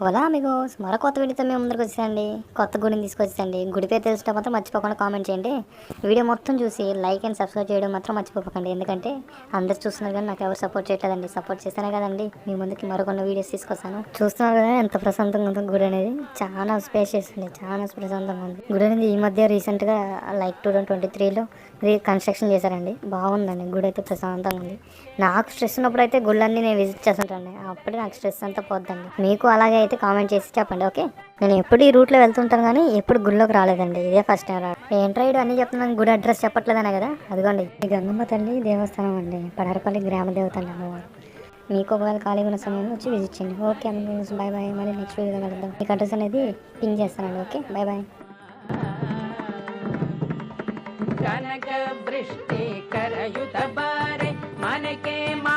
Ola Amigos మరో కొత్త వీడియోతో మేము ముందుకు వచ్చేసండి. కొత్త గుడిని తీసుకొచ్చేసండి. గుడి పేరు తెలిసిన మాత్రం మర్చిపోకుండా కామెంట్ చేయండి. వీడియో మొత్తం చూసి లైక్ అండ్ సబ్స్క్రైబ్ చేయడం మాత్రం మర్చిపోకండి. ఎందుకంటే అందరు చూస్తున్నారు కానీ నాకు ఎవరు సపోర్ట్ చేయట్లేదండి. సపోర్ట్ చేస్తేనే కదండి మీ ముందుకి మరికొన్ని వీడియోస్ తీసుకొస్తాను. చూస్తున్నారు కదా ఎంత ప్రశాంతంగా ఉంటుంది గుడి అనేది. చాలా స్పేషియస్ అండి, చాలా ప్రశాంతంగా ఉంది గుడి అనేది. ఈ మధ్య రీసెంట్గా లైక్ 2023లో కన్స్ట్రక్షన్ చేశారండి. బాగుందండి గుడి అయితే, ప్రశాంతంగా ఉంది. నాకు స్ట్రెస్ ఉన్నప్పుడు అయితే గుళ్ళన్నీ నేను విజిట్ చేస్తుంటాను. అప్పుడే నాకు స్ట్రెస్ అంతా పోద్దండి. మీకు అలాగే అయితే కామెంట్ చేసి చెప్పండి. ఓకే, నేను ఎప్పుడు ఈ రూట్లో వెళ్తుంటాను కానీ ఎప్పుడు గుడిలోకి రాలేదండి. ఇదే ఫస్ట్ టైం రావడం. ఏంట్రా ఇడు అన్నీ చెప్తున్నాను, గుడి అడ్రస్ చెప్పట్లేదనే కదా. అదిగోండి ఈ గంగమ్మ తల్లి దేవస్థానం అండి. పడారపల్లి గ్రామ దేవత అండి అమ్మవారు. మీకు ఒకవేళ ఖాళీగా ఉన్న సమయంలో వచ్చి విజిట్ చేయండి. ఓకే అమ్మ, బాయ్ బాయ్. మళ్ళీ నెక్స్ట్ వీడియోలో కలుద్దాం. మీకు అడ్రస్ అనేది పింక్ చేస్తానండి. Okay, bye bye. కనక వృష్టి కరయుత బారే మనకే మా